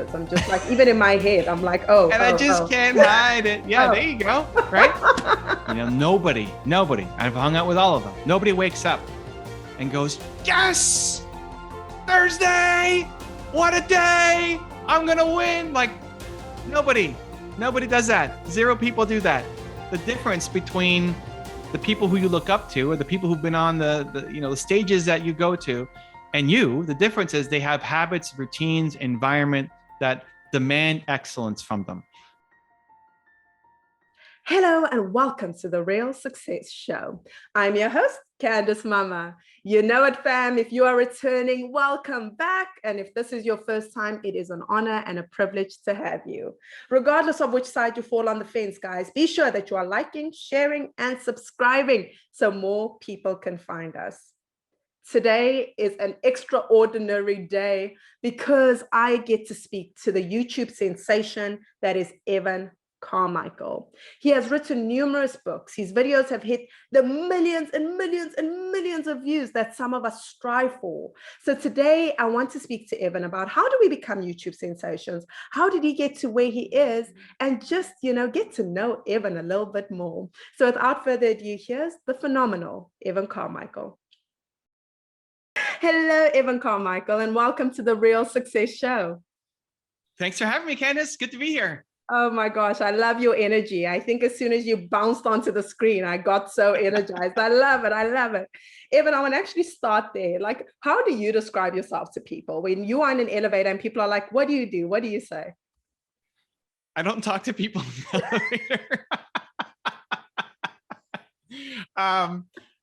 this. I'm just like, even in my head, I'm like, oh. And I just can't hide it. Yeah, there you go. Right? Nobody, I've hung out with all of them. Nobody wakes up and goes, yes, Thursday, what a day. I'm going to win. Like nobody does that. Zero people do that. The difference between the people who you look up to or the people who've been on the stages that you go to and the difference is they have habits, routines, environment that demand excellence from them. Hello and welcome to the Real Success Show. I'm your host, Candice Mama. You know it, fam. If you are returning, welcome back. And if this is your first time, it is an honor and a privilege to have you. Regardless of which side you fall on the fence, guys, be sure that you are liking, sharing, and subscribing so more people can find us. Today is an extraordinary day because I get to speak to the YouTube sensation that is Evan Carmicheal. He has written numerous books. His videos have hit the millions and millions and millions of views that some of us strive for. So today I want to speak to Evan about how do we become YouTube sensations? How did he get to where he is? And just, get to know Evan a little bit more. So without further ado, here's the phenomenal Evan Carmicheal. Hello, Evan Carmicheal, and welcome to the Real Success Show. Thanks for having me, Candice. Good to be here. Oh my gosh, I love your energy. I think as soon as you bounced onto the screen, I got so energized. I love it. Evan, I want to actually start there. Like, how do you describe yourself to people when you are in an elevator and people are like, what do you do? What do you say? I don't talk to people in the elevator.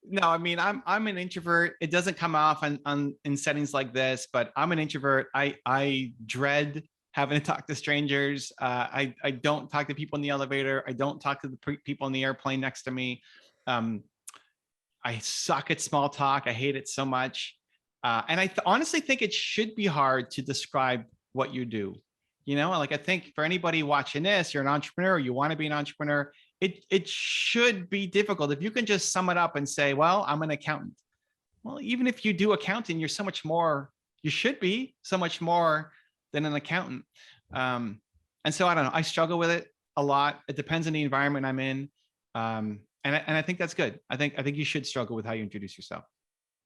No, I mean, I'm an introvert. It doesn't come off in settings like this, but I'm an introvert. I dread having to talk to strangers. I don't talk to people in the elevator. I don't talk to the people in the airplane next to me. I suck at small talk. I hate it so much. And I honestly think it should be hard to describe what you do. I think for anybody watching this, you're an entrepreneur, you want to be an entrepreneur, it should be difficult. If you can just sum it up and say, well, I'm an accountant. Well, even if you do accounting, you're so much more, you should be so much more than an accountant. And so I don't know, I struggle with it a lot. It depends on the environment I'm in. And I think that's good. I think you should struggle with how you introduce yourself.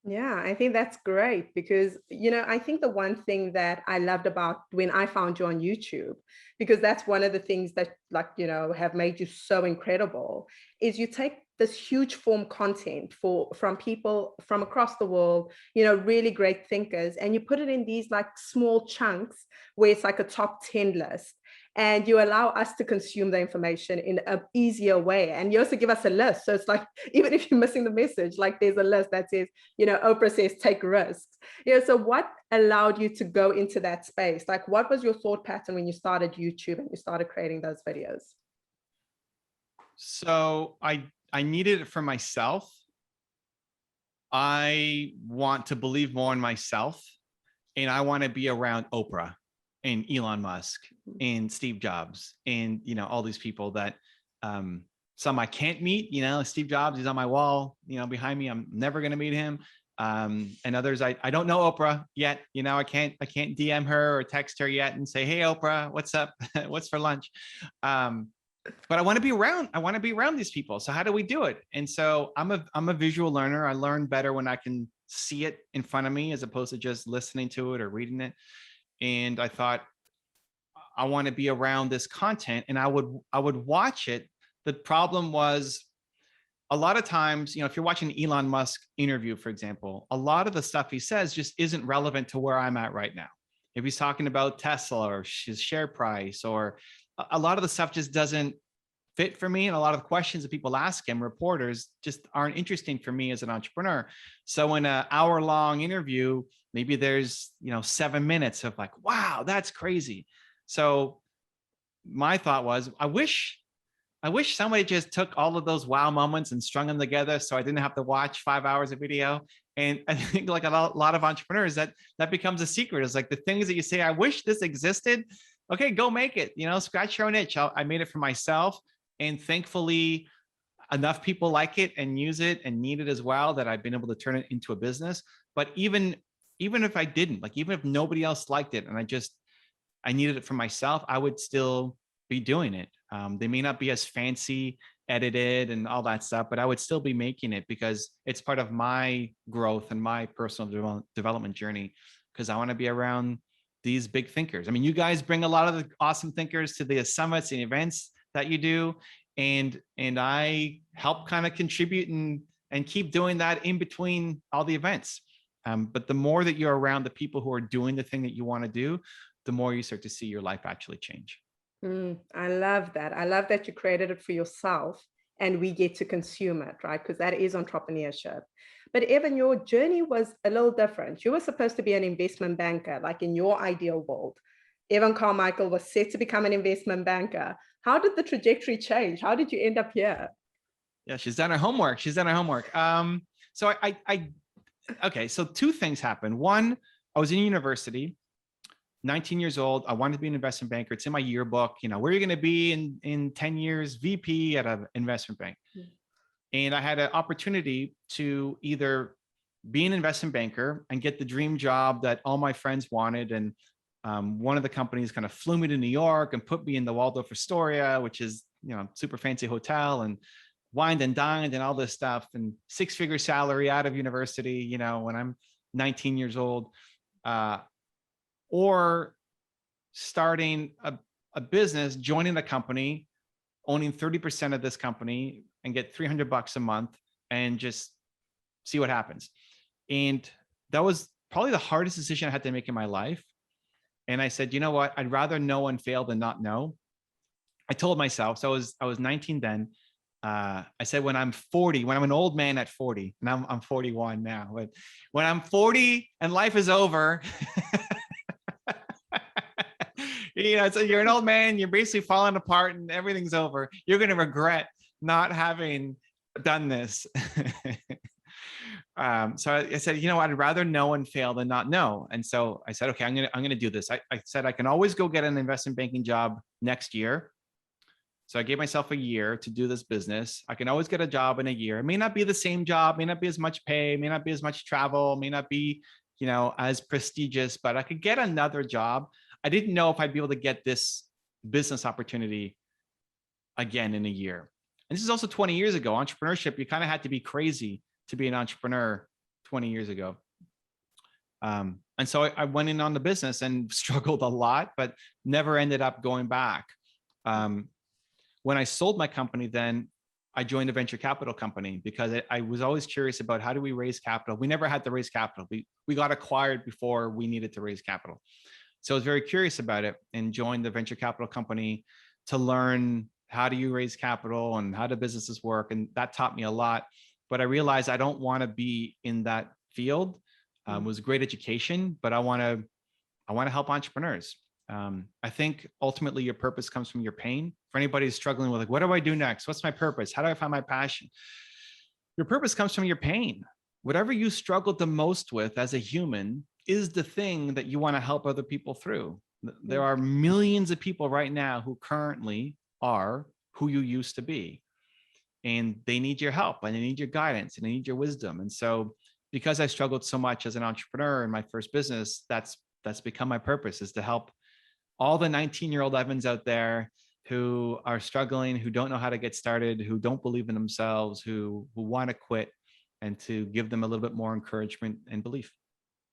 Yeah, I think that's great because, I think the one thing that I loved about when I found you on YouTube, because that's one of the things that have made you so incredible, is you take this huge form content from people from across the world, really great thinkers, and you put it in these like small chunks where it's like a top 10 list. And you allow us to consume the information in an easier way. And you also give us a list. So it's like, even if you're missing the message, like there's a list that says, Oprah says, take risks. So what allowed you to go into that space? Like, what was your thought pattern when you started YouTube and you started creating those videos? So I needed it for myself. I want to believe more in myself. And I want to be around Oprah and Elon Musk and Steve Jobs and, all these people that some I can't meet, Steve Jobs is on my wall, behind me. I'm never going to meet him. And others, I don't know Oprah yet. I can't DM her or text her yet and say, hey, Oprah, what's up? What's for lunch? But I want to be around these people. So how do we do it? And so I'm a visual learner. I learn better when I can see it in front of me as opposed to just listening to it or reading it. And I thought, I want to be around this content, and I would watch it. The problem was a lot of times, if you're watching an Elon Musk interview, for example, a lot of the stuff he says just isn't relevant to where I'm at right now. If he's talking about Tesla or his share price, or a lot of the stuff just doesn't fit for me. And a lot of the questions that people ask him, reporters, just aren't interesting for me as an entrepreneur. So in an hour-long interview, maybe there's, 7 minutes of like, wow, that's crazy. So my thought was, I wish somebody just took all of those wow moments and strung them together so I didn't have to watch 5 hours of video. And I think like a lot of entrepreneurs, that becomes a secret. It's like the things that you say, I wish this existed. Okay, go make it, scratch your own itch. I made it for myself. And thankfully, enough people like it and use it and need it as well that I've been able to turn it into a business. But even if I didn't, like even if nobody else liked it and I just I needed it for myself, I would still be doing it. They may not be as fancy, edited and all that stuff, but I would still be making it because it's part of my growth and my personal development journey, because I want to be around these big thinkers. I mean, you guys bring a lot of the awesome thinkers to the summits and events that you do. And I help kind of contribute and keep doing that in between all the events. But the more that you're around the people who are doing the thing that you want to do, the more you start to see your life actually change. I love that. I love that you created it for yourself and we get to consume it, right? Because that is entrepreneurship. But Evan, your journey was a little different. You were supposed to be an investment banker, like in your ideal world. Evan Carmicheal was set to become an investment banker. How did the trajectory change? How did you end up here? Yeah, she's done her homework. She's done her homework. So okay, so two things happened. One, I was in university, 19 years old. I wanted to be an investment banker. It's in my yearbook. You know, where are you going to be in 10 years? VP at an investment bank. And I had an opportunity to either be an investment banker and get the dream job that all my friends wanted. And one of the companies kind of flew me to New York and put me in the Waldorf Astoria, which is, you know, super fancy hotel, and wined and dined and all this stuff, and 6-figure salary out of university, you know, when I'm 19 years old, or starting a business, joining a company, owning 30% of this company and get $300 a month and just see what happens. And that was probably the hardest decision I had to make in my life. And I said, you know what, I'd rather know and fail than not know. I told myself, so I was 19 then. I said, when I'm 40, when I'm an old man at 40, and I'm 41 now, but when I'm 40 and life is over, you know, so you're an old man, you're basically falling apart and everything's over. You're going to regret not having done this. So I said, you know, I'd rather know and fail than not know. And so I said, okay, I'm going to do this. I said, I can always go get an investment banking job next year. So I gave myself a year to do this business. I can always get a job in a year. It may not be the same job, may not be as much pay, may not be as much travel, may not be, you know, as prestigious, but I could get another job. I didn't know if I'd be able to get this business opportunity again in a year. And this is also 20 years ago. Entrepreneurship, you kind of had to be crazy to be an entrepreneur 20 years ago. And so I went in on the business and struggled a lot, but never ended up going back. When I sold my company, then I joined a venture capital company because I was always curious about how do we raise capital. We never had to raise capital. We got acquired before we needed to raise capital. So I was very curious about it and joined the venture capital company to learn how do you raise capital and how do businesses work. And that taught me a lot. But I realized I don't want to be in that field. It was a great education, but I want to help entrepreneurs. I think ultimately your purpose comes from your pain. For anybody who's struggling with like, what do I do next? What's my purpose? How do I find my passion? Your purpose comes from your pain. Whatever you struggled the most with as a human is the thing that you want to help other people through. There are millions of people right now who currently are who you used to be. And they need your help and they need your guidance and they need your wisdom. And so because I struggled so much as an entrepreneur in my first business, that's become my purpose, is to help all the 19-year-old Evans out there who are struggling, who don't know how to get started, who don't believe in themselves, who want to quit, and to give them a little bit more encouragement and belief.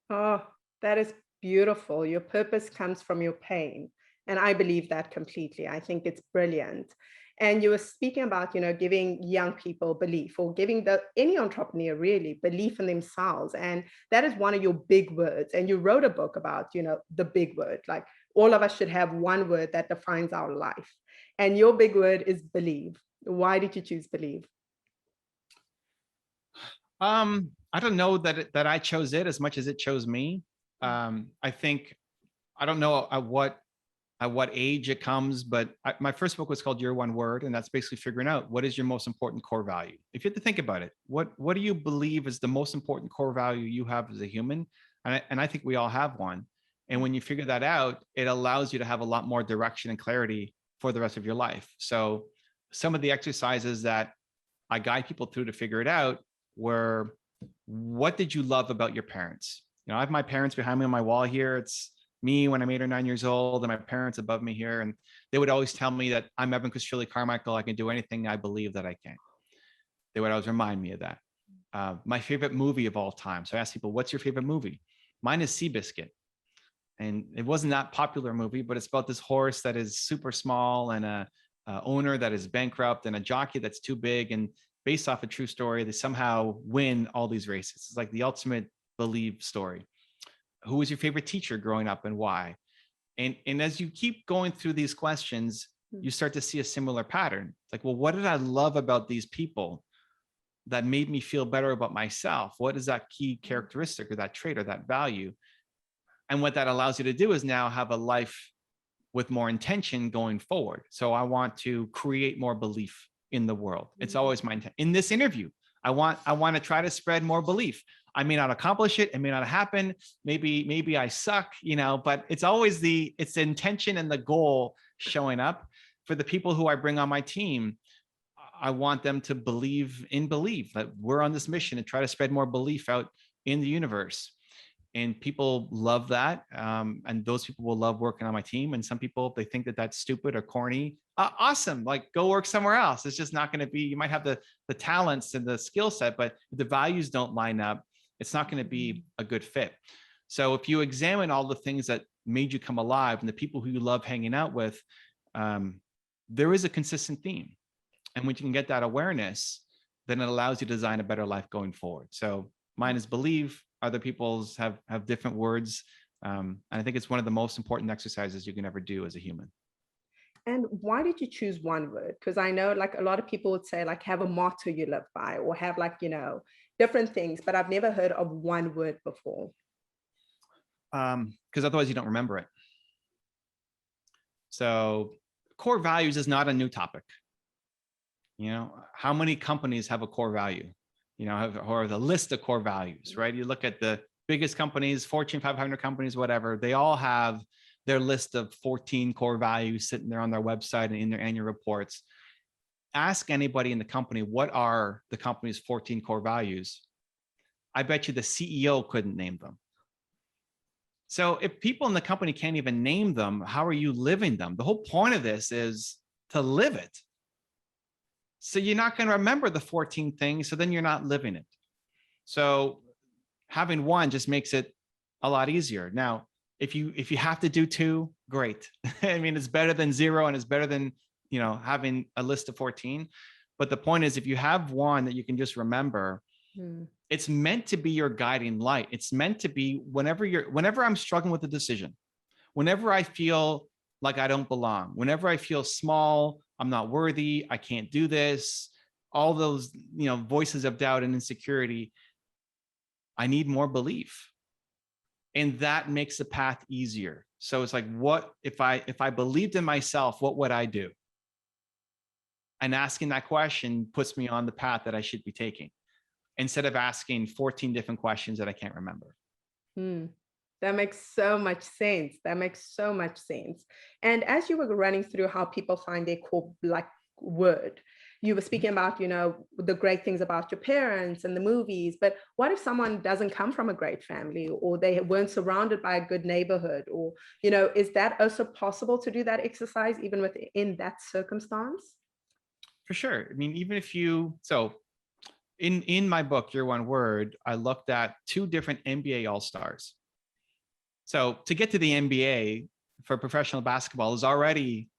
Oh, that is beautiful. Your purpose comes from your pain. And I believe that completely. I think it's brilliant. And you were speaking about, you know, giving young people belief, or giving any entrepreneur really belief in themselves. And that is one of your big words. And you wrote a book about, you know, the big word, like all of us should have one word that defines our life. And your big word is believe. Why did you choose believe? I don't know that I chose it as much as it chose me. I think, I don't know at what age it comes, but my first book was called Your One Word. And that's basically figuring out what is your most important core value. If you have to think about it, what do you believe is the most important core value you have as a human? And I think we all have one. And when you figure that out, it allows you to have a lot more direction and clarity for the rest of your life. So some of the exercises that I guide people through to figure it out were, what did you love about your parents? You know, I have my parents behind me on my wall here. It's me when I'm 8 or 9 years old, and my parents above me here. And they would always tell me that I'm Evan Chris Carmichael. I can do anything I believe that I can. They would always remind me of that. My favorite movie of all time. So I asked people, what's your favorite movie? Mine is Seabiscuit. And it wasn't that popular movie, but it's about this horse that is super small and a owner that is bankrupt and a jockey that's too big. And based off a true story, they somehow win all these races. It's like the ultimate believe story. Who was your favorite teacher growing up and why? And as you keep going through these questions, you start to see a similar pattern. It's like, well, what did I love about these people that made me feel better about myself? What is that key characteristic or that trait or that value? And what that allows you to do is now have a life with more intention going forward. So I want to create more belief in the world. It's always my intent. In this interview, I want to try to spread more belief. I may not accomplish it. It may not happen. Maybe I suck, but it's always it's the intention and the goal showing up. For the people who I bring on my team, I want them to believe that we're on this mission and try to spread more belief out in the universe. And people love that. And those people will love working on my team. And some people, if they think that that's stupid or corny, awesome. Like, go work somewhere else. It's just not going to be, you might have the talents and the skill set, but if the values don't line up, it's not going to be a good fit. So if you examine all the things that made you come alive and the people who you love hanging out with, there is a consistent theme. And when you can get that awareness, then it allows you to design a better life going forward. So mine is believe. Other people's have different words. And I think it's one of the most important exercises you can ever do as a human. And why did you choose one word? Because I know like a lot of people would say like have a motto you live by or have like, different things, but I've never heard of one word before. Because otherwise you don't remember it. So core values is not a new topic. How many companies have a core value? Or the list of core values, right? You look at the biggest companies, Fortune 500 companies, whatever, they all have their list of 14 core values sitting there on their website and in their annual reports. Ask anybody in the company, what are the company's 14 core values? I bet you the CEO couldn't name them. So if people in the company can't even name them, how are you living them? The whole point of this is to live it. So you're not going to remember the 14 things, so then you're not living it. So having one just makes it a lot easier. Now, if you have to do two, great. I mean, it's better than zero and it's better than, having a list of 14. But the point is, if you have one that you can just remember, it's meant to be your guiding light. It's meant to be whenever I'm struggling with a decision, whenever I feel like I don't belong, whenever I feel small, I'm not worthy, I can't do this, all those, voices of doubt and insecurity, I need more belief. And that makes the path easier. So it's like, what if I believed in myself, what would I do? And asking that question puts me on the path that I should be taking, instead of asking 14 different questions that I can't remember. That makes so much sense. And as you were running through how people find their core word, you were speaking about, the great things about your parents and the movies, but what if someone doesn't come from a great family, or they weren't surrounded by a good neighborhood, or, is that also possible to do that exercise even within that circumstance? For sure. I mean, even if in my book, Your One Word, I looked at 2 different NBA All-Stars. So to get to the NBA for professional basketball is already,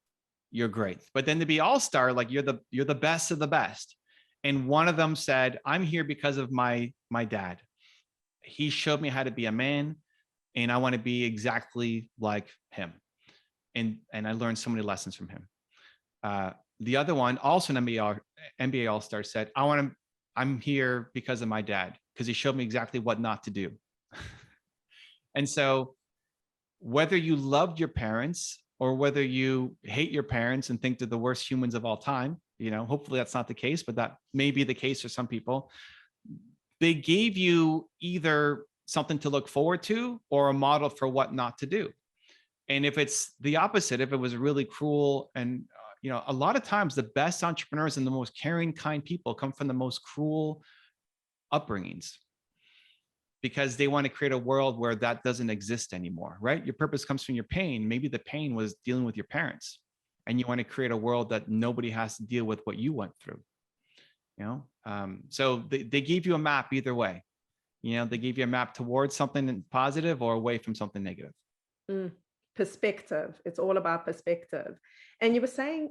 you're great. But then to be all-star, like you're the best of the best. And one of them said, I'm here because of my dad. He showed me how to be a man, and I want to be exactly like him. And I learned so many lessons from him. The other one, also an NBA All-Star, said, I'm here because of my dad, because he showed me exactly what not to do. And so whether you loved your parents or whether you hate your parents and think they're the worst humans of all time, hopefully that's not the case, but that may be the case for some people. They gave you either something to look forward to or a model for what not to do. And if it's the opposite, if it was really cruel and, a lot of times the best entrepreneurs and the most caring, kind people come from the most cruel upbringings. because they want to create a world where that doesn't exist anymore, right? Your purpose comes from your pain. Maybe the pain was dealing with your parents, and you want to create a world that nobody has to deal with what you went through. So they gave you a map either way. They gave you a map towards something positive or away from something negative. Perspective. It's all about perspective. And you were saying,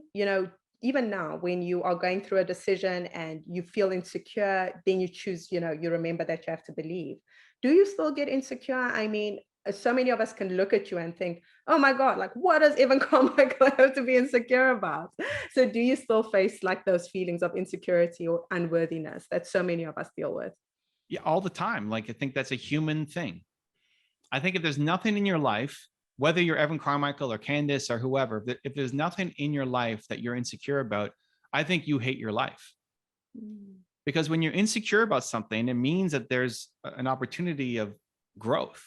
even now when you are going through a decision and you feel insecure, then you choose, you remember that you have to believe. Do you still get insecure? I mean, so many of us can look at you and think, oh my God, like what does Evan Carmicheal have to be insecure about? So do you still face like those feelings of insecurity or unworthiness that so many of us deal with? Yeah, all the time. Like, I think that's a human thing. I think if there's nothing in your life, whether you're Evan Carmicheal or Candice or whoever, if there's nothing in your life that you're insecure about, I think you hate your life. Because when you're insecure about something, it means that there's an opportunity of growth.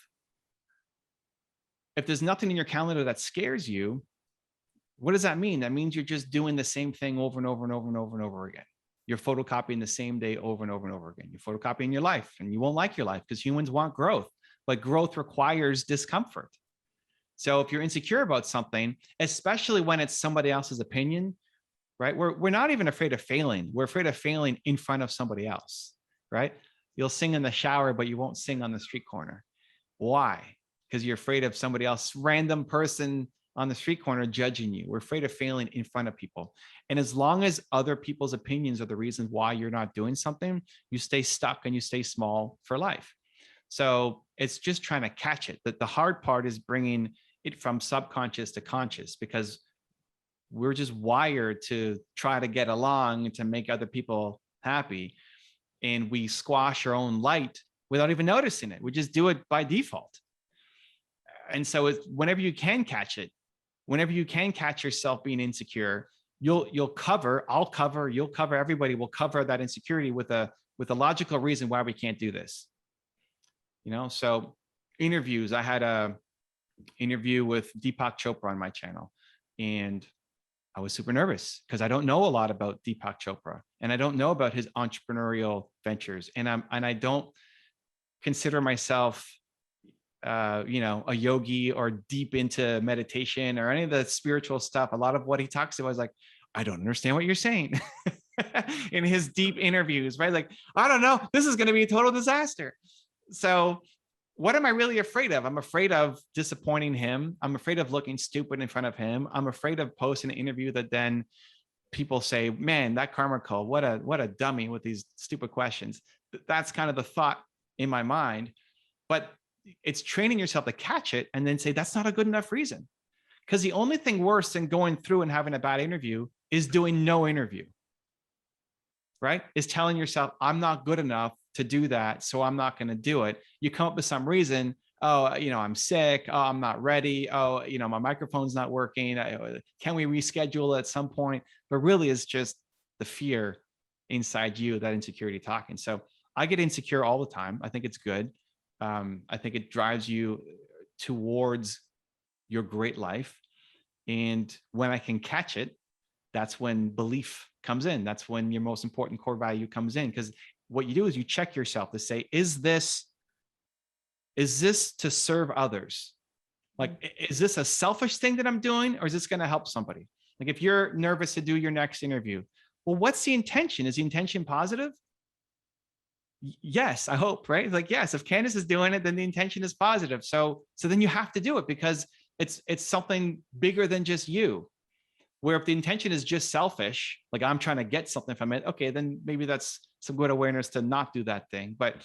If there's nothing in your calendar that scares you, what does that mean? That means you're just doing the same thing over and over and over and over and over again. You're photocopying the same day over and over and over again. You're photocopying your life, and you won't like your life because humans want growth, but growth requires discomfort. So if you're insecure about something, especially when it's somebody else's opinion, right? We're not even afraid of failing. We're afraid of failing in front of somebody else, right? You'll sing in the shower, but you won't sing on the street corner. Why? Because you're afraid of somebody else, random person on the street corner judging you. We're afraid of failing in front of people. And as long as other people's opinions are the reasons why you're not doing something, you stay stuck and you stay small for life. So it's just trying to catch it. That the hard part is bringing it from subconscious to conscious, because we're just wired to try to get along and to make other people happy. And we squash our own light without even noticing it. We just do it by default. And so it's, whenever you can catch it, whenever you can catch yourself being insecure, you'll cover, I'll cover, you'll cover, everybody will cover that insecurity with a logical reason why we can't do this. So interviews, I had a interview with Deepak Chopra on my channel, and I was super nervous because I don't know a lot about Deepak Chopra, and I don't know about his entrepreneurial ventures. And I don't consider myself, a yogi or deep into meditation or any of the spiritual stuff. A lot of what he talks about is like, I don't understand what you're saying in his deep interviews, right? Like, I don't know, this is going to be a total disaster. So what am I really afraid of? I'm afraid of disappointing him. I'm afraid of looking stupid in front of him. I'm afraid of posting an interview that then people say, man, that Carmicheal, what a dummy with these stupid questions. That's kind of the thought in my mind. But it's training yourself to catch it and then say, that's not a good enough reason. Because the only thing worse than going through and having a bad interview is doing no interview, right? Is telling yourself, I'm not good enough to do that, so I'm not going to do it. You come up with some reason. Oh, I'm sick. Oh, I'm not ready. Oh, my microphone's not working. Can we reschedule at some point? But really, it's just the fear inside you, that insecurity talking. So I get insecure all the time. I think it's good. I think it drives you towards your great life. And when I can catch it, that's when belief comes in. That's when your most important core value comes in. Because what you do is you check yourself to say, is this to serve others? Like, is this a selfish thing that I'm doing, or is this going to help somebody? Like, if you're nervous to do your next interview, well, what's the intention? Is the intention positive? Yes, I hope, right? Like, yes, if Candice is doing it, then the intention is positive. So then you have to do it because it's something bigger than just you. Where if the intention is just selfish, like I'm trying to get something from it, okay, then maybe that's some good awareness to not do that thing. But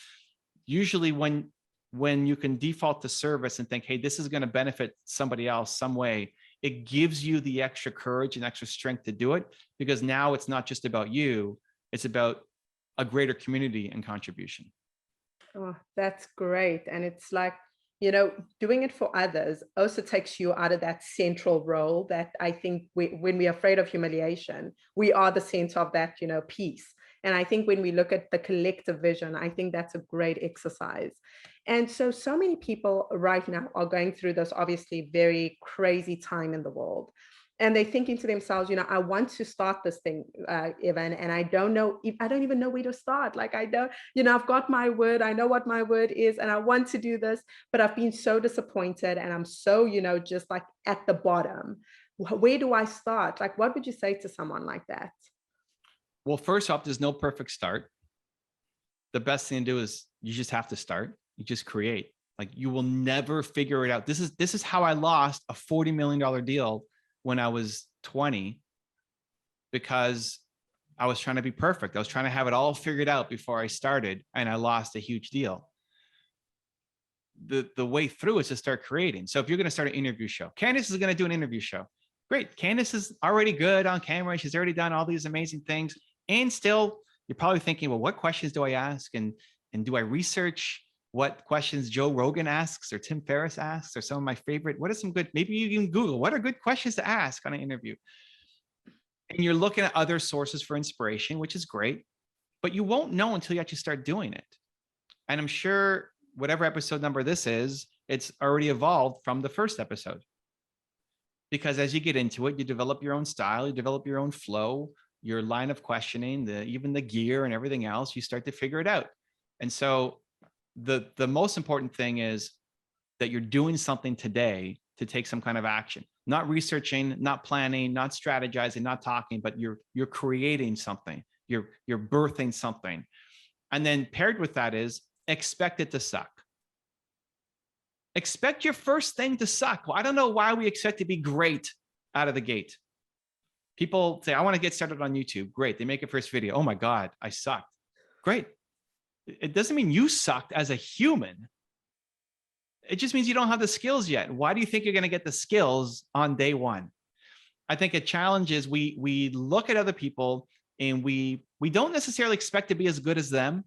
usually when you can default to service and think, hey, this is going to benefit somebody else some way, it gives you the extra courage and extra strength to do it, because now it's not just about you, it's about a greater community and contribution. Oh, that's great. And it's like, doing it for others also takes you out of that central role that I think when we're afraid of humiliation, we are the center of that, piece. And I think when we look at the collective vision, I think that's a great exercise. And so many people right now are going through this obviously very crazy time in the world. And they're thinking to themselves, I want to start this thing, Evan, and I don't even know where to start. Like, I don't, I've got my word, I know what my word is, and I want to do this, but I've been so disappointed and I'm so, just like at the bottom. Where do I start? Like, what would you say to someone like that? Well, first off, there's no perfect start. The best thing to do is you just have to start. You just create. Like, you will never figure it out. This is how I lost a $40 million deal when I was 20, because I was trying to be perfect. I was trying to have it all figured out before I started, and I lost a huge deal. The way through is to start creating. So if you're going to start an interview show, Candice is going to do an interview show. Great. Candice is already good on camera. She's already done all these amazing things. And still, you're probably thinking, well, what questions do I ask? And do I research what questions Joe Rogan asks or Tim Ferriss asks, or some of my favorite? What are some good, maybe you can Google, what are good questions to ask on an interview? And you're looking at other sources for inspiration, which is great, but you won't know until you actually start doing it. And I'm sure whatever episode number this is, it's already evolved from the first episode. Because as you get into it, you develop your own style, you develop your own flow, your line of questioning, even the gear and everything else, you start to figure it out. And so the most important thing is that you're doing something today to take some kind of action, not researching, not planning, not strategizing, not talking, but you're creating something, you're birthing something. And then paired with that is expect it to suck. Expect your first thing to suck. Well, I don't know why we expect to be great out of the gate. People say, I want to get started on YouTube. Great. They make a first video. Oh my God, I sucked. Great. It doesn't mean you sucked as a human. It just means you don't have the skills yet. Why do you think you're going to get the skills on day one? I think a challenge is we look at other people and we don't necessarily expect to be as good as them,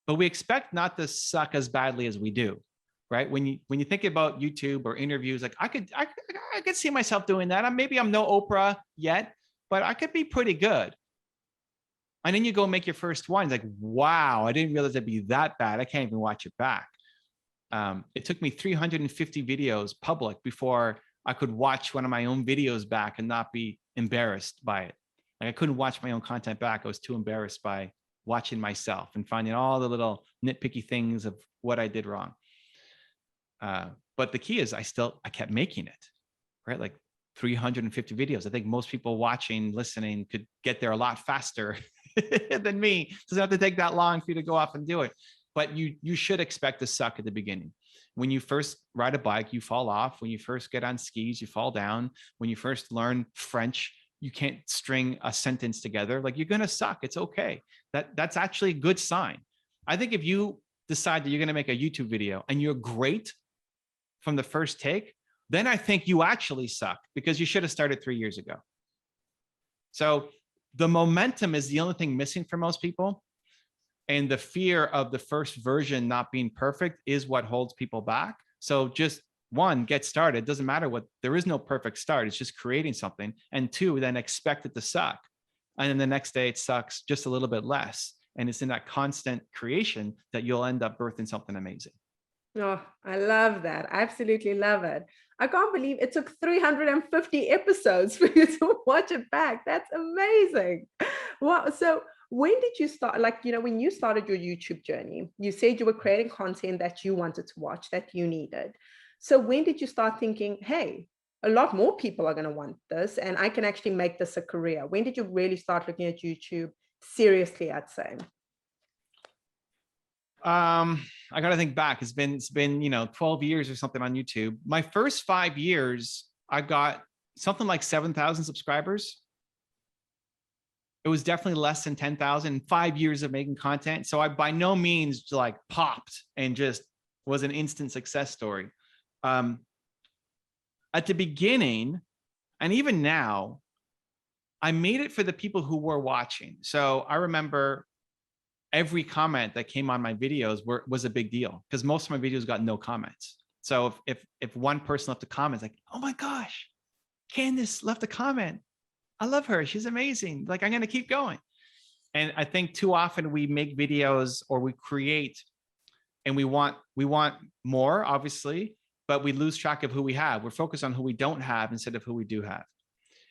but we expect not to suck as badly as we do. Right? When you think about YouTube or interviews, like I could see myself doing that. Maybe I'm no Oprah yet, but I could be pretty good. And then you go make your first one. It's like, wow, I didn't realize it'd be that bad. I can't even watch it back. It took me 350 videos public before I could watch one of my own videos back and not be embarrassed by it. Like, I couldn't watch my own content back. I was too embarrassed by watching myself and finding all the little nitpicky things of what I did wrong. But the key is I kept making it, right? Like 350 videos. I think most people watching, listening could get there a lot faster than me. It doesn't have to take that long for you to go off and do it. But you should expect to suck at the beginning. When you first ride a bike, you fall off. When you first get on skis, you fall down. When you first learn French, you can't string a sentence together. Like, you're going to suck. It's okay. That's actually a good sign. I think if you decide that you're going to make a YouTube video and you're great from the first take, then I think you actually suck, because you should have started 3 years ago. So the momentum is the only thing missing for most people. And the fear of the first version not being perfect is what holds people back. So just one, get started. Doesn't matter there is no perfect start. It's just creating something. And two, then expect it to suck. And then the next day it sucks just a little bit less. And it's in that constant creation that you'll end up birthing something amazing. Oh, I love that. I absolutely love it. I can't believe it took 350 episodes for you to watch it back. That's amazing. Wow. So when did you start? Like, when you started your YouTube journey, you said you were creating content that you wanted to watch, that you needed. So when did you start thinking, hey, a lot more people are going to want this and I can actually make this a career? When did you really start looking at YouTube seriously, I'd say? I got to think back. It's been 12 years or something on YouTube. My first 5 years, I got something like 7,000 subscribers. It was definitely less than 10,000 in 5 years of making content. So I by no means like popped and just was an instant success story. At the beginning, and even now, I made it for the people who were watching. So I remember every comment that came on my videos was a big deal, because most of my videos got no comments. So if one person left a comment, like, oh my gosh, Candice left a comment. I love her. She's amazing. Like, I'm going to keep going. And I think too often we make videos or we create and we want more, obviously, but we lose track of who we have. We're focused on who we don't have instead of who we do have.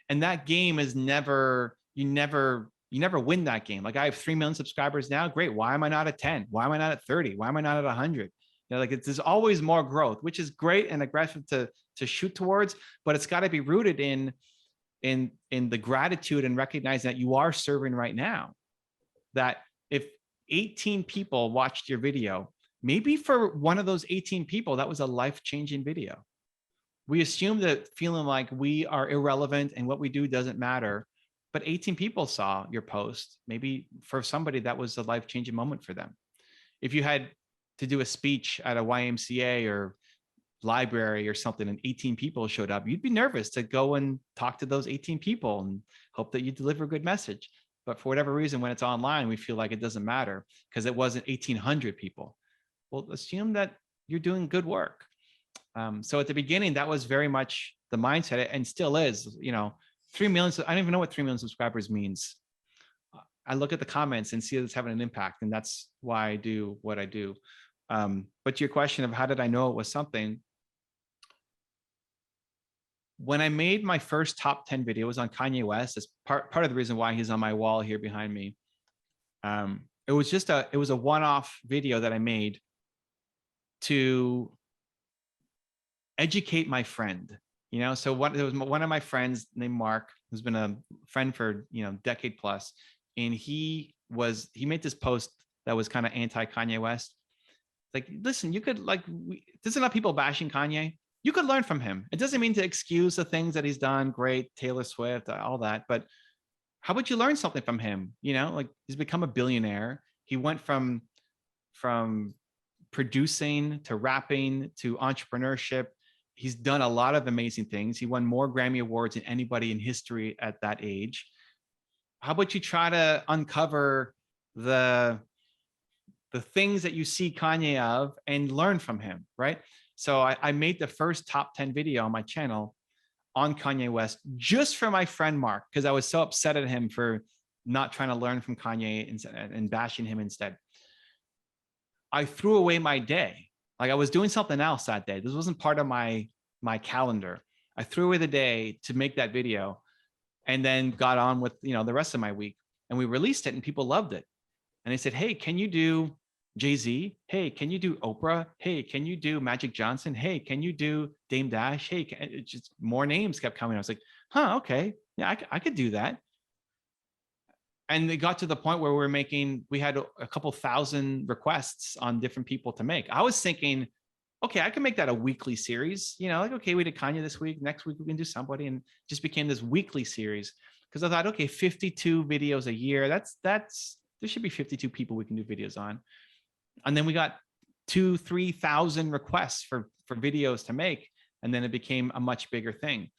And that game is never, you never win that game. Like I have 3 million subscribers now. Great. Why am I not at 10? Why am I not at 30? Why am I not at 100? You know, like there's always more growth, which is great and aggressive to shoot towards, but it's got to be rooted in the gratitude and recognize that you are serving right now. That if 18 people watched your video, maybe for one of those 18 people, that was a life-changing video. We assume that feeling like we are irrelevant and what we do doesn't matter, but 18 people saw your post. Maybe for somebody that was a life-changing moment for them. If you had to do a speech at a YMCA or library or something and 18 people showed up, you'd be nervous to go and talk to those 18 people and hope that you deliver a good message. But for whatever reason, when it's online, we feel like it doesn't matter because it wasn't 1,800 people. Well, assume that you're doing good work. So at the beginning, that was very much the mindset, and still is. You know, 3 million. I don't even know what 3 million subscribers means. I look at the comments and see that it's having an impact, and that's why I do what I do. But to your question of how did I know it was something? When I made my first top 10 video, it was on Kanye West. It's part of the reason why he's on my wall here behind me. It was a one-off video that I made to educate my friend. You know, so there was one of my friends named Mark, who's been a friend for, you know, decade plus, and he made this post that was kind of anti-Kanye West. Like, listen, you could there's enough people bashing Kanye. You could learn from him. It doesn't mean to excuse the things that he's done. Great, Taylor Swift, all that. But how about you learn something from him? You know, like he's become a billionaire. He went from producing to rapping to entrepreneurship. He's done a lot of amazing things. He won more Grammy Awards than anybody in history at that age. How about you try to uncover the things that you see Kanye of and learn from him, right? So I made the first top 10 video on my channel on Kanye West just for my friend Mark, because I was so upset at him for not trying to learn from Kanye and bashing him instead. I threw away my day. Like I was doing something else that day. This wasn't part of my calendar. I threw away the day to make that video and then got on with, you know, the rest of my week. And we released it and people loved it. And they said, hey, can you do Jay-Z? Hey, can you do Oprah? Hey, can you do Magic Johnson? Hey, can you do Dame Dash? Hey, just more names kept coming. I was like, huh, okay. Yeah, I could do that. And it got to the point where we had a couple thousand requests on different people to make. I was thinking, okay, I can make that a weekly series. You know, like, okay, we did Kanye this week. Next week we can do somebody, and just became this weekly series. Because I thought, okay, 52 videos a year. There should be 52 people we can do videos on. And then we got 2,000-3,000 requests for videos to make. And then it became a much bigger thing.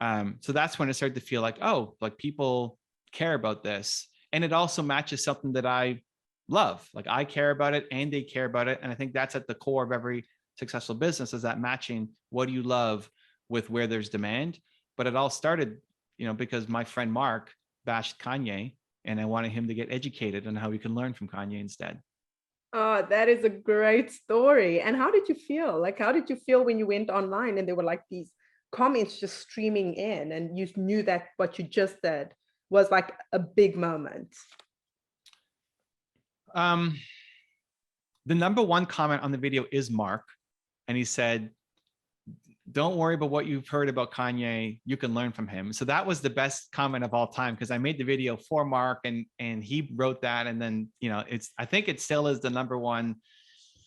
So that's when it started to feel like, oh, like people care about this. And it also matches something that I love. Like I care about it and they care about it. And I think that's at the core of every successful business, is that matching what do you love with where there's demand. But it all started, you know, because my friend Mark bashed Kanye and I wanted him to get educated on how we can learn from Kanye instead. Oh, that is a great story. And how did you feel? Like, how did you feel when you went online and there were like these comments just streaming in and you knew that what you just did was like a big moment? The number one comment on the video is Mark. And he said, don't worry about what you've heard about Kanye. You can learn from him. So that was the best comment of all time, because I made the video for Mark and he wrote that. And then, you know, I think it still is the number one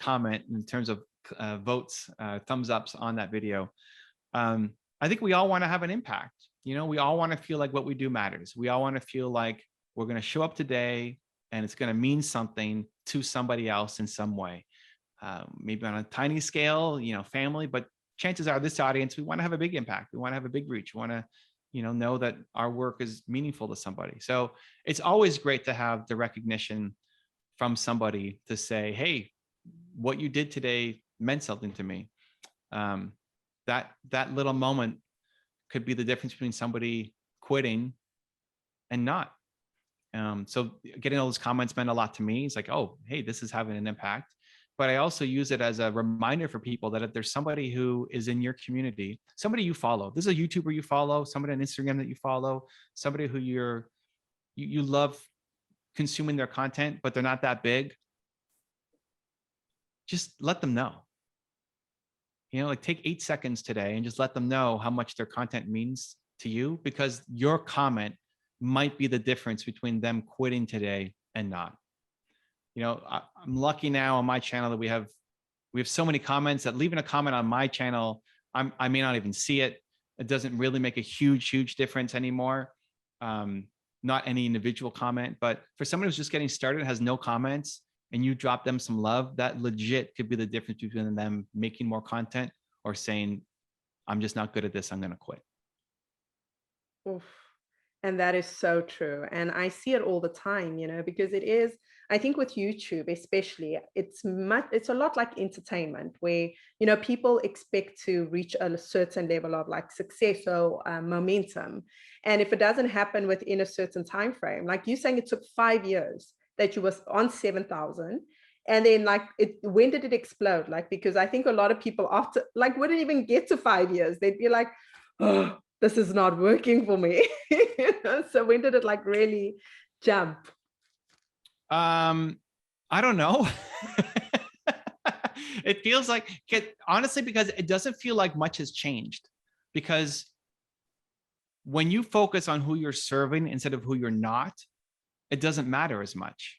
comment in terms of votes, thumbs ups on that video. I think we all want to have an impact. You know, we all want to feel like what we do matters. We all want to feel like we're going to show up today and it's going to mean something to somebody else in some way. Maybe on a tiny scale, you know, family, but chances are this audience, we want to have a big impact. We want to have a big reach. We want to, you know that our work is meaningful to somebody. So it's always great to have the recognition from somebody to say, hey, what you did today meant something to me. That little moment could be the difference between somebody quitting and not. So getting all those comments meant a lot to me. It's like, oh, hey, this is having an impact. But I also use it as a reminder for people that if there's somebody who is in your community, somebody you follow, this is a YouTuber you follow, somebody on Instagram that you follow, somebody who you love consuming their content, but they're not that big, just let them know. Like take 8 seconds today and just let them know how much their content means to you, because your comment might be the difference between them quitting today and not. I'm lucky now on my channel that we have so many comments that leaving a comment on my channel, I may not even see it. It doesn't really make a huge difference anymore. Not any individual comment, but for someone who's just getting started, has no comments, and you drop them some love, that legit could be the difference between them making more content or saying, I'm just not good at this, I'm going to quit. Oof. And that is so true. And I see it all the time, because it is, I think with YouTube, especially, it's a lot like entertainment where, people expect to reach a certain level of like success or momentum. And if it doesn't happen within a certain time frame, like you saying, it took 5 years that you was on 7,000. And then when did it explode? Like, because I think a lot of people after wouldn't even get to 5 years. They'd be like, oh, this is not working for me. So when did it really jump? I don't know. It feels like, honestly, because it doesn't feel like much has changed, because when you focus on who you're serving instead of who you're not, it doesn't matter as much.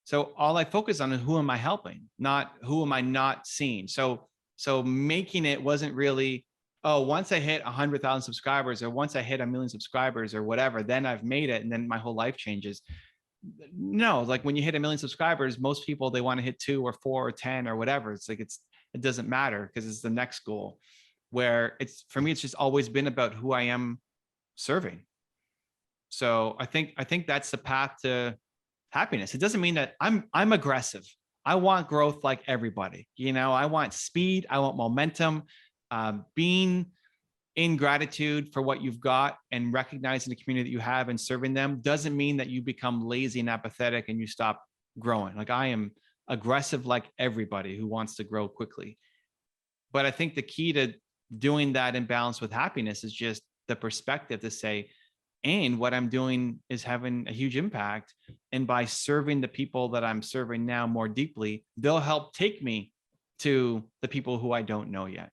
So all I focus on is who am I helping, not who am I not seeing. So making it wasn't really, oh, once I hit 100,000 subscribers, or once I hit 1 million subscribers or whatever, then I've made it and then my whole life changes. No, like when you hit 1 million subscribers, most people, they want to hit 2 or 4 or 10 or whatever. It's like, it doesn't matter because it's the next goal. Where for me, it's just always been about who I am serving. So I think that's the path to happiness. It doesn't mean that I'm aggressive. I want growth like everybody. I want speed. I want momentum. Being in gratitude for what you've got and recognizing the community that you have and serving them doesn't mean that you become lazy and apathetic and you stop growing. Like, I am aggressive like everybody who wants to grow quickly. But I think the key to doing that in balance with happiness is just the perspective to say, and what I'm doing is having a huge impact. And by serving the people that I'm serving now more deeply, they'll help take me to the people who I don't know yet.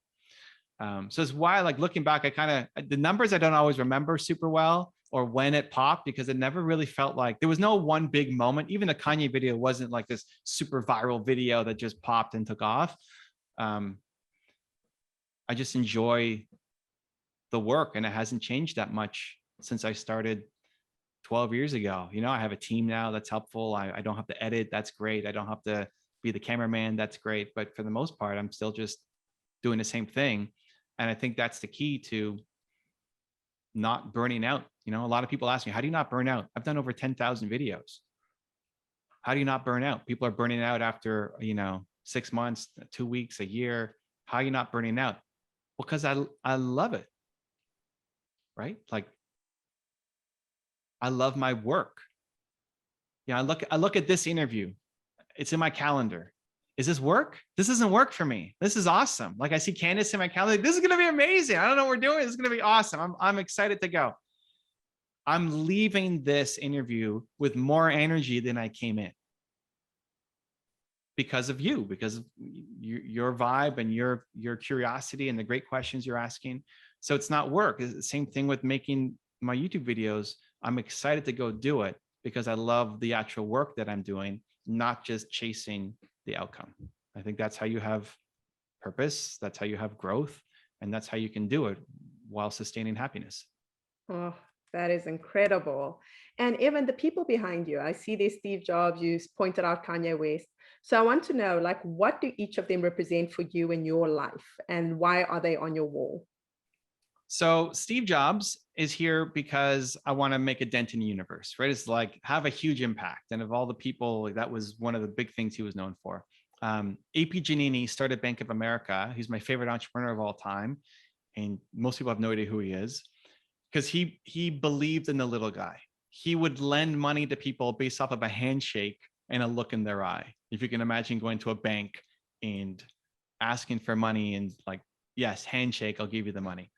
So it's why, looking back, the numbers I don't always remember super well, or when it popped, because it never really felt like there was no one big moment. Even the Kanye video wasn't like this super viral video that just popped and took off. I just enjoy the work, and it hasn't changed that much since I started 12 years ago. I have a team now that's helpful. I don't have to edit. That's great. I don't have to be the cameraman. That's great. But for the most part, I'm still just doing the same thing. And I think that's the key to not burning out. A lot of people ask me, how do you not burn out? I've done over 10,000 videos. How do you not burn out? People are burning out after, 6 months, 2 weeks, a year. How are you not burning out? Well, because I love it, right? Like, I love my work. I look at this interview. It's in my calendar. Is this work? This isn't work for me. This is awesome. Like, I see Candice in my calendar. This is going to be amazing. I don't know what we're doing. This is going to be awesome. I'm excited to go. I'm leaving this interview with more energy than I came in, because of you, because of your vibe and your curiosity and the great questions you're asking. So it's not work. It's the same thing with making my YouTube videos. I'm excited to go do it because I love the actual work that I'm doing, not just chasing the outcome. I think that's how you have purpose. That's how you have growth. And that's how you can do it while sustaining happiness. Oh, that is incredible. And even the people behind you, I see there's Steve Jobs, you pointed out Kanye West. So I want to know, what do each of them represent for you in your life, and why are they on your wall? So Steve Jobs is here because I want to make a dent in the universe, right? It's like have a huge impact. And of all the people, that was one of the big things he was known for. AP Giannini started Bank of America. He's my favorite entrepreneur of all time. And most people have no idea who he is, because he believed in the little guy. he would lend money to people based off of a handshake and a look in their eye. If you can imagine going to a bank and asking for money and like, yes, handshake, I'll give you the money.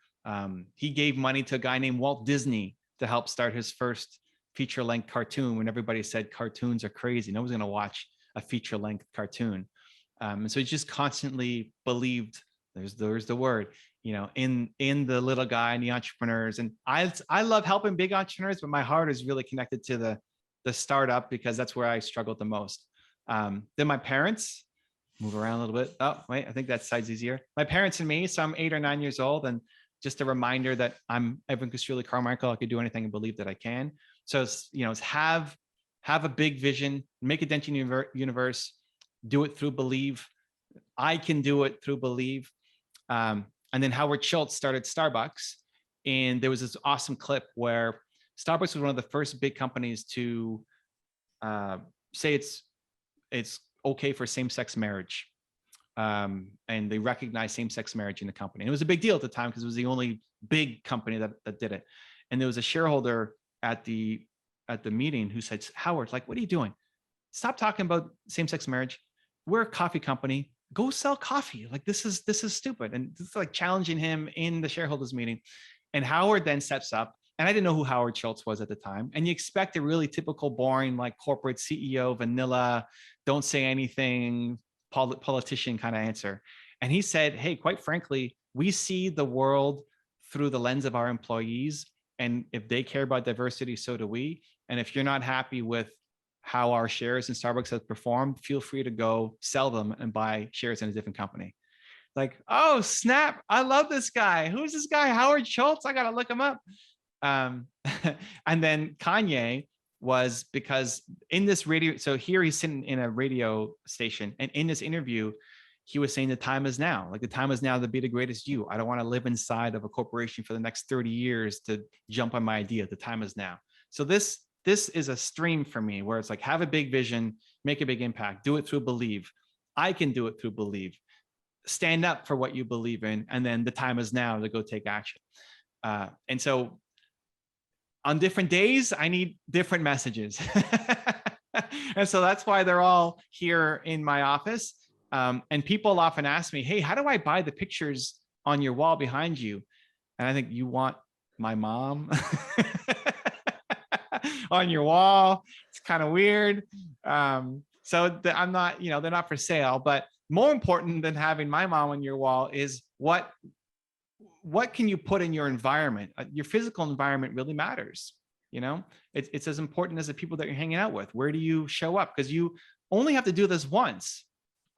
He gave money to a guy named Walt Disney to help start his first feature-length cartoon when everybody said cartoons are crazy. No one's going to watch a feature-length cartoon. And so he just constantly believed, there's the word, in the little guy and the entrepreneurs. And I love helping big entrepreneurs, but my heart is really connected to the startup because that's where I struggled the most. Then my parents, move around a little bit. Oh, wait, I think that side's easier. My parents and me, so I'm 8 or 9 years old, and just a reminder that I'm Evan Carmicheal. I could do anything and believe that I can. So it's have a big vision, make a dent in the universe, do it through believe. I can do it through believe. And then Howard Schultz started Starbucks, and there was this awesome clip where Starbucks was one of the first big companies to say it's okay for same-sex marriage. And they recognized same-sex marriage in the company. And it was a big deal at the time because it was the only big company that did it. And there was a shareholder at the meeting who said, Howard, like, what are you doing? Stop talking about same-sex marriage. We're a coffee company. Go sell coffee. Like, this is stupid. And this is like challenging him in the shareholders meeting. And Howard then steps up. And I didn't know who Howard Schultz was at the time. And you expect a really typical, boring, like corporate CEO, vanilla, don't say anything, politician kind of answer. And he said, hey, quite frankly, we see the world through the lens of our employees. And if they care about diversity, so do we. And if you're not happy with how our shares in Starbucks have performed, feel free to go sell them and buy shares in a different company. Like, oh, snap. I love this guy. Who's this guy? Howard Schultz? I got to look him up. And then Kanye was, because in this radio, so here he's sitting in a radio station, and in this interview, he was saying the time is now. Like, the time is now to be the greatest you. I don't want to live inside of a corporation for the next 30 years to jump on my idea. The time is now. So this is a stream for me where it's like, have a big vision, make a big impact, do it through believe. I can do it through believe. Stand up for what you believe in, and then the time is now to go take action. And so on different days, I need different messages. And so that's why they're all here in my office. And people often ask me, hey, how do I buy the pictures on your wall behind you? And I think, you want my mom on your wall? It's kind of weird. So I'm not, they're not for sale. But more important than having my mom on your wall is what can you put in your environment? Your physical environment really matters. It's as important as the people that you're hanging out with. Where do you show up? Because you only have to do this once.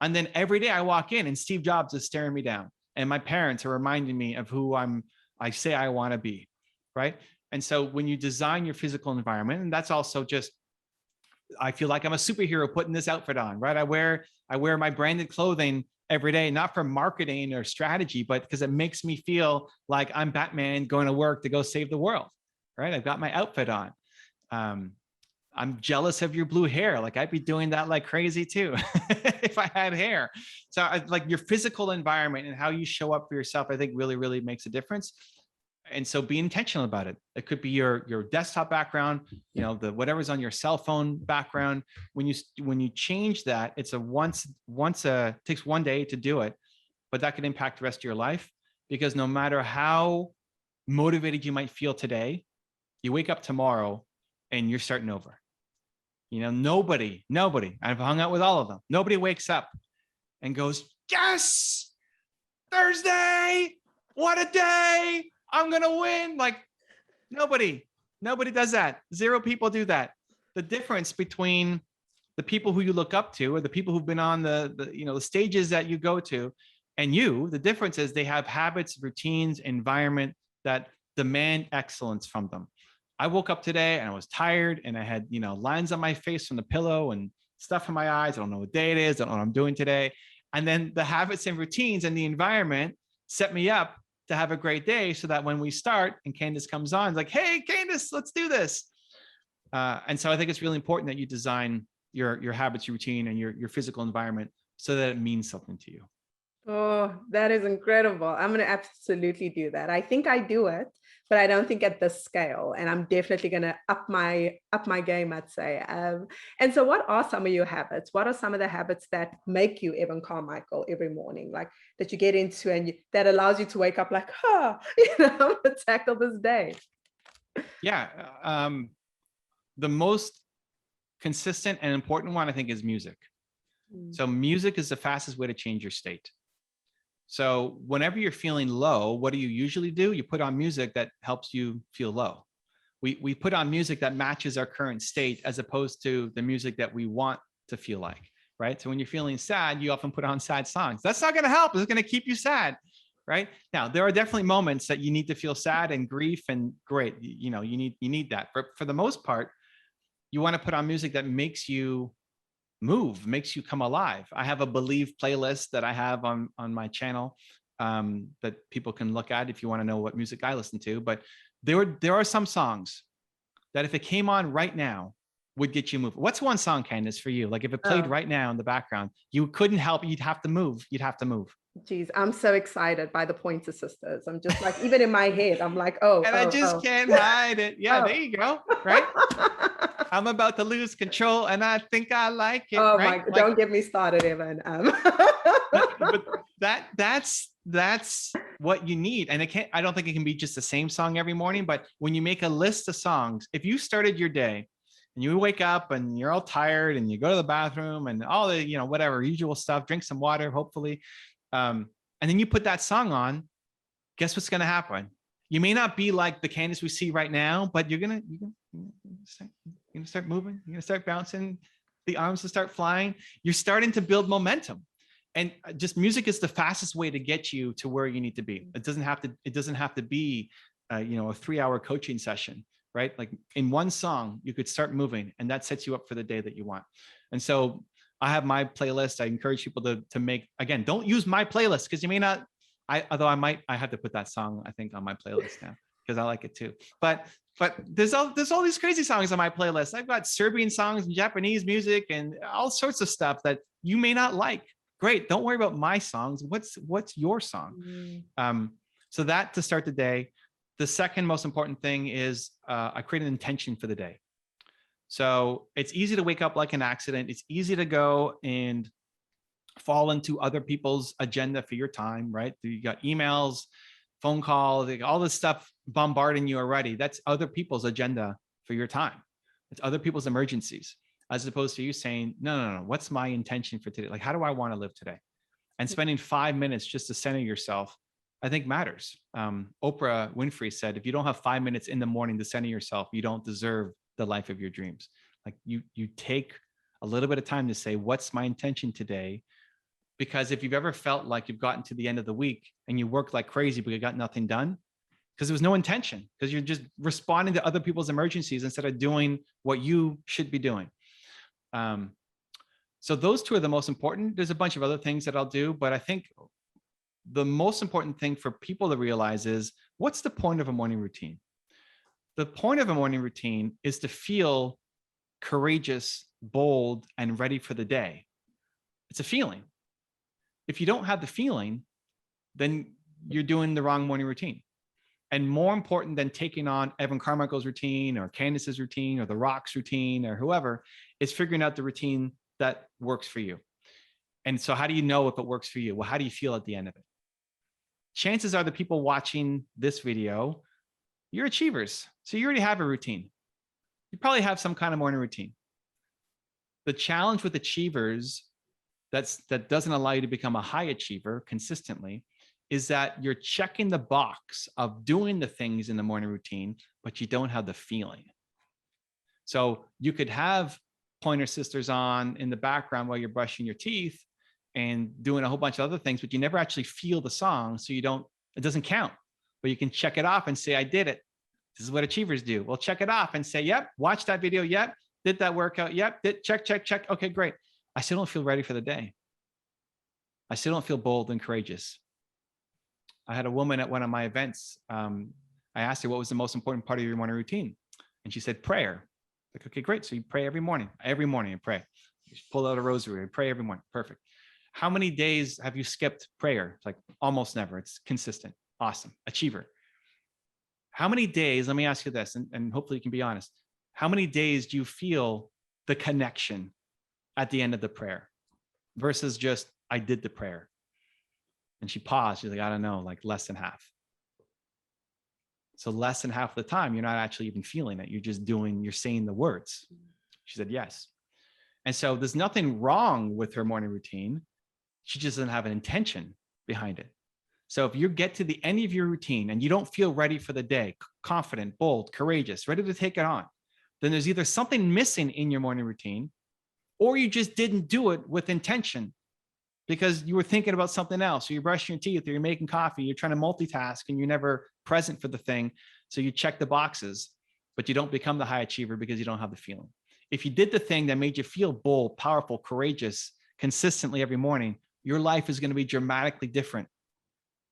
And then every day I walk in and Steve Jobs is staring me down. And my parents are reminding me of who I say I want to be, right? And so when you design your physical environment, and that's also just, I feel like I'm a superhero putting this outfit on, right? I wear my branded clothing every day, not for marketing or strategy, but because it makes me feel like I'm Batman going to work to go save the world, right? I've got my outfit on. I'm jealous of your blue hair. Like, I'd be doing that like crazy too, if I had hair. So like your physical environment and how you show up for yourself, I think really, really makes a difference. And so be intentional about it. It could be your desktop background, whatever's on your cell phone background. When you change that, it's takes one day to do it, but that can impact the rest of your life. Because no matter how motivated you might feel today, you wake up tomorrow and you're starting over. Nobody, I've hung out with all of them. Nobody wakes up and goes, yes, Thursday, what a day. I'm going to win. Like, nobody does that. 0 people do that. The difference between the people who you look up to, or the people who've been on the stages that you go to, and the difference is they have habits, routines, environment that demand excellence from them. I woke up today and I was tired, and I had, lines on my face from the pillow and stuff in my eyes. I don't know what day it is. I don't know what I'm doing today. And then the habits and routines and the environment set me up to have a great day, so that when we start and Candice comes on, it's like, hey, Candice, let's do this. And so I think it's really important that you design your habits, your routine, and your physical environment so that it means something to you. Oh, that is incredible. I'm going to absolutely do that. I think I do it, but I don't think at this scale. And I'm definitely going to up my game, I'd say. And so what are some of your habits? What are some of the habits that make you Evan Carmicheal every morning, like that you get into and that allows you to wake up like, tackle this day? Yeah. The most consistent and important one, I think, is music. So music is the fastest way to change your state. So whenever you're feeling low, what do you usually do? You put on music that helps you feel low. We put on music that matches our current state as opposed to the music that we want to feel like, right? So when you're feeling sad, you often put on sad songs. That's not going to help. It's going to keep you sad, right? Now, there are definitely moments that you need to feel sad and grief, and great, you need that. But for the most part, you want to put on music that makes you move, makes you come alive. I have a Believe playlist that I have on my channel that people can look at if you want to know what music I listen to. But there are some songs that if it came on right now would get you moving. What's one song, Candice, for you? Like if it played right now in the background, you couldn't help, you'd have to move. Geez, I'm so excited by the Pointer Sisters. I'm just like, even in my head, I'm like, oh. And I just can't hide it. Yeah, there you go. Right. I'm about to lose control and I think I like it. Oh right? my, don't get me started, Evan. But that's what you need. And I don't think it can be just the same song every morning, but when you make a list of songs, if you started your day and you wake up and you're all tired and you go to the bathroom and all the, whatever usual stuff, drink some water, hopefully. And then you put that song on, guess what's going to happen? You may not be like the Candice we see right now, but you're going to start moving. You're going to start bouncing. The arms will start flying. You're starting to build momentum. And just music is the fastest way to get you to where you need to be. It doesn't have to be, a 3-hour coaching session, right? Like in one song, you could start moving and that sets you up for the day that you want. And so I have my playlist. I encourage people to make, again, don't use my playlist because you may not, I have to put that song, I think, on my playlist now because I like it too. But there's all these crazy songs on my playlist. I've got Serbian songs and Japanese music and all sorts of stuff that you may not like. Great. Don't worry about my songs. What's your song? So that to start the day. The second most important thing is I create an intention for the day. So it's easy to wake up like an accident. It's easy to go and fall into other people's agenda for your time, right? You got emails, phone calls, all this stuff bombarding you already. That's other people's agenda for your time. It's other people's emergencies, as opposed to you saying, no, what's my intention for today? Like, how do I want to live today? And spending 5 minutes just to center yourself, I think matters. Oprah Winfrey said, if you don't have 5 minutes in the morning to center yourself, you don't deserve the life of your dreams. Like you take a little bit of time to say, what's my intention today? Because if you've ever felt like you've gotten to the end of the week and you worked like crazy, but you got nothing done, because there was no intention, because you're just responding to other people's emergencies instead of doing what you should be doing. So those two are the most important. There's a bunch of other things that I'll do, but I think the most important thing for people to realize is, what's the point of a morning routine? The point of a morning routine is to feel courageous, bold, and ready for the day. It's a feeling. If you don't have the feeling, then you're doing the wrong morning routine. And more important than taking on Evan Carmichael's routine or Candice's routine or The Rock's routine or whoever is figuring out the routine that works for you. And so how do you know if it works for you? Well, how do you feel at the end of it? Chances are the people watching this video, you're achievers. So you already have a routine. You probably have some kind of morning routine. The challenge with achievers that doesn't allow you to become a high achiever consistently is that you're checking the box of doing the things in the morning routine, but you don't have the feeling. So you could have Pointer Sisters on in the background while you're brushing your teeth and doing a whole bunch of other things, but you never actually feel the song. So it doesn't count, but you can check it off and say, I did it. This is what achievers do. Well, check it off and say, yep, watch that video. Yep. Did that workout. Yep. Check. Okay, great. I still don't feel ready for the day. I still don't feel bold and courageous. I had a woman at one of my events. I asked her, what was the most important part of your morning routine? And she said, prayer. Like, okay, great. So you pray every morning. Every morning you pray. You pull out a rosary and pray every morning. Perfect. How many days have you skipped prayer? It's like almost never. It's consistent. Awesome. Achiever. how many days, let me ask you this, and hopefully you can be honest. How many days do you feel the connection at the end of the prayer versus just, I did the prayer? And she paused. She's like, I don't know, like less than half. So less than half of the time, you're not actually even feeling it. You're just you're saying the words. She said, yes. And so there's nothing wrong with her morning routine. She just doesn't have an intention behind it. So if you get to the end of your routine and you don't feel ready for the day, confident, bold, courageous, ready to take it on, then there's either something missing in your morning routine, or you just didn't do it with intention because you were thinking about something else, or you're brushing your teeth, or you're making coffee, you're trying to multitask and you're never present for the thing. So you check the boxes, but you don't become the high achiever because you don't have the feeling. If you did the thing that made you feel bold, powerful, courageous, consistently every morning, your life is going to be dramatically different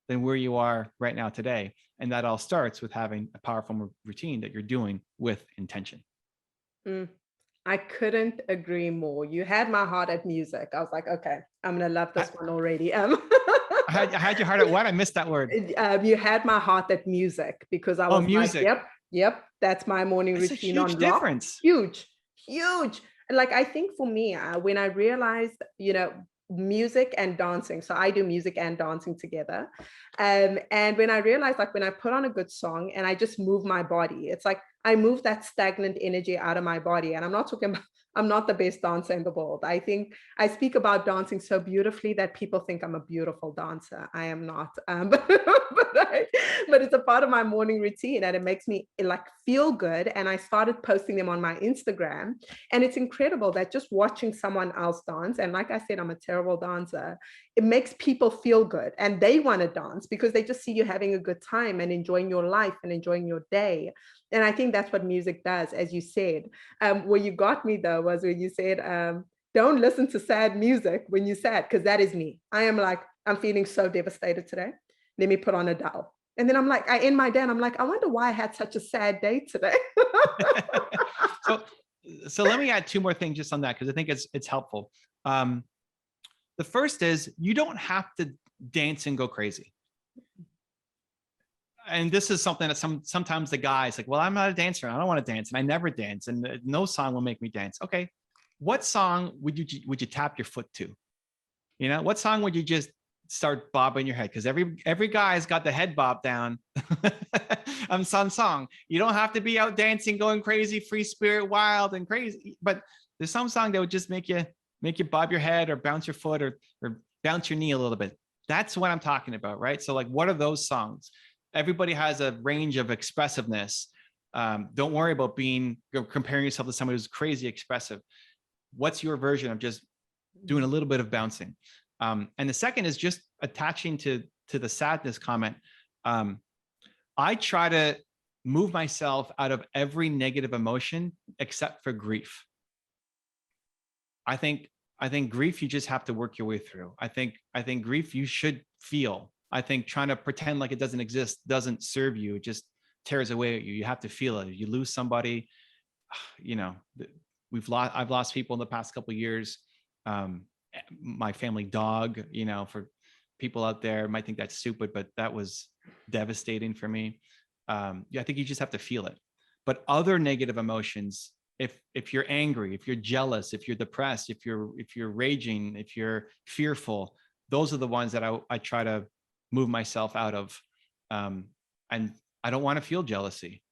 than where you are right now today. And that all starts with having a powerful routine that you're doing with intention. I couldn't agree more. You had my heart at music. I was like, okay, I'm going to love this one already. I had your heart at what? I missed that word. You had my heart at music because I was music. like, yep, that's my morning routine. That's a huge difference. Huge. And like, I think for me, when I realized, music and dancing. So I do music and dancing together. And when I realized, like when I put on a good song and I just move my body, it's like I move that stagnant energy out of my body. And I'm not talking about, I'm not the best dancer in the world. I think I speak about dancing so beautifully that people think I'm a beautiful dancer. I am not, but it's a part of my morning routine and it makes me like feel good. And I started posting them on my Instagram, and it's incredible that just watching someone else dance, and like I said, I'm a terrible dancer, it makes people feel good and they want to dance because they just see you having a good time and enjoying your life and enjoying your day. And I think that's what music does, as you said. Where you got me though was when you said, don't listen to sad music when you're sad, because that is me. I am like, I'm feeling so devastated today. Let me put on Adele. And then I'm like, I end my day and I'm like, I wonder why I had such a sad day today. So let me add two more things just on that, because I think it's helpful. The first is you don't have to dance and go crazy. And this is something that sometimes the guy's like, well, I'm not a dancer. I don't want to dance. And I never dance. And no song will make me dance. Okay. What song would you tap your foot to? What song would you just start bobbing your head? Because every guy's got the head bob down on some song. You don't have to be out dancing, going crazy, free spirit, wild and crazy. But there's some song that would just make you bob your head or bounce your foot or bounce your knee a little bit. That's what I'm talking about, right? So like, what are those songs? Everybody has a range of expressiveness. Don't worry about comparing yourself to somebody who's crazy expressive. What's your version of just doing a little bit of bouncing? And the second is just attaching to the sadness comment. I try to move myself out of every negative emotion except for grief. I think grief, you just have to work your way through. I think grief you should feel. I think trying to pretend like it doesn't exist doesn't serve you. It just tears away at you. You have to feel it. If you lose somebody, I've lost people in the past couple of years. My family dog, for people out there might think that's stupid, but that was devastating for me. I think you just have to feel it. But other negative emotions, if you're angry, if you're jealous, if you're depressed, if you're raging, if you're fearful, those are the ones that I try to move myself out of. And I don't want to feel jealousy.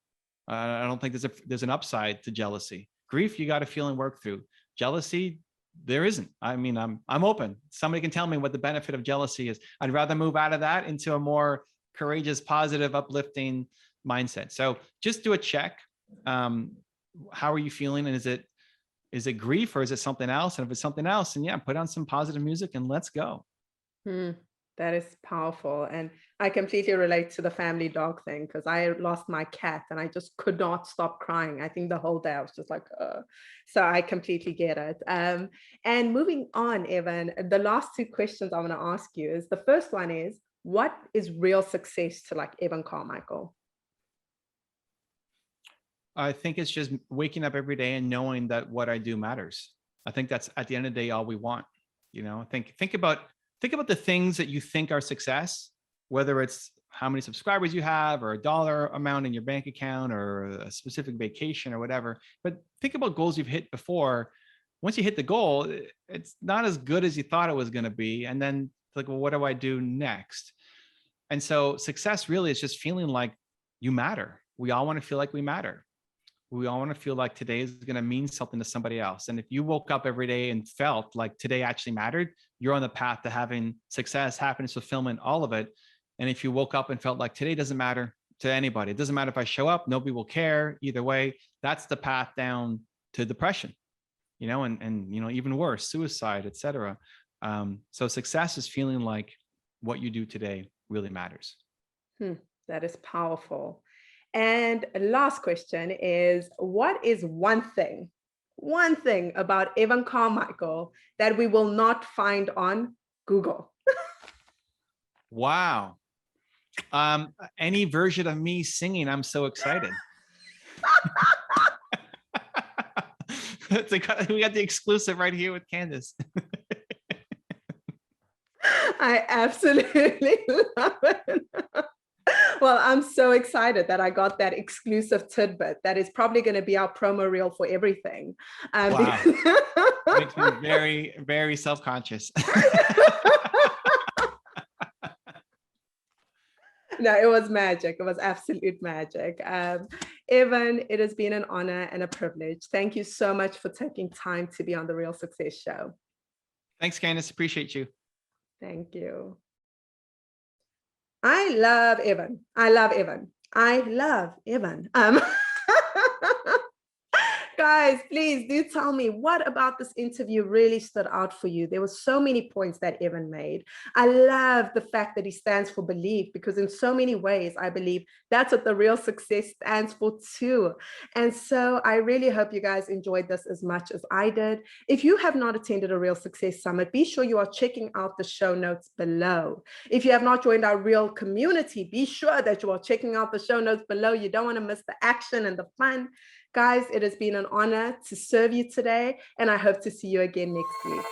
I don't think there's an upside to jealousy. Grief, you got to feel and work through. Jealousy, there isn't. I mean, I'm open. Somebody can tell me what the benefit of jealousy is. I'd rather move out of that into a more courageous, positive, uplifting mindset. So just do a check. How are you feeling? And is it grief or is it something else? And if it's something else, then put on some positive music and let's go. That is powerful. And I completely relate to the family dog thing, because I lost my cat and I just could not stop crying. I think the whole day I was just like, so I completely get it. And moving on, Evan, the last two questions I want to ask you is, the first one is, what is real success to like Evan Carmicheal? I think it's just waking up every day and knowing that what I do matters. I think that's at the end of the day, all we want. Think about the things that you think are success, whether it's how many subscribers you have or a dollar amount in your bank account or a specific vacation or whatever. But think about goals you've hit before. Once you hit the goal, it's not as good as you thought it was going to be. And then like, well, what do I do next? And so success really is just feeling like you matter. We all want to feel like we matter. We all want to feel like today is going to mean something to somebody else. And if you woke up every day and felt like today actually mattered, you're on the path to having success, happiness, fulfillment, all of it. And if you woke up and felt like today doesn't matter to anybody, it doesn't matter if I show up, nobody will care either way, that's the path down to depression, and even worse, suicide, etc. So success is feeling like what you do today really matters. That is powerful. And last question is, what is one thing about Evan Carmicheal that we will not find on Google? Wow. Any version of me singing, I'm so excited. We got the exclusive right here with Candice. I absolutely love it. Well, I'm so excited that I got that exclusive tidbit. That is probably going to be our promo reel for everything. Wow. Makes me very, very self-conscious. No, it was magic. It was absolute magic. Evan, it has been an honor and a privilege. Thank you so much for taking time to be on the Real Success Show. Thanks, Candice. Appreciate you. Thank you. I love Evan. I love Evan. Guys, please do tell me, what about this interview really stood out for you? There were so many points that Evan made. I love the fact that he stands for belief, because in so many ways, I believe that's what the Real Success stands for too. And so I really hope you guys enjoyed this as much as I did. If you have not attended a Real Success Summit, be sure you are checking out the show notes below. If you have not joined our Real community, be sure that you are checking out the show notes below. You don't want to miss the action and the fun. Guys, it has been an honor to serve you today, and I hope to see you again next week.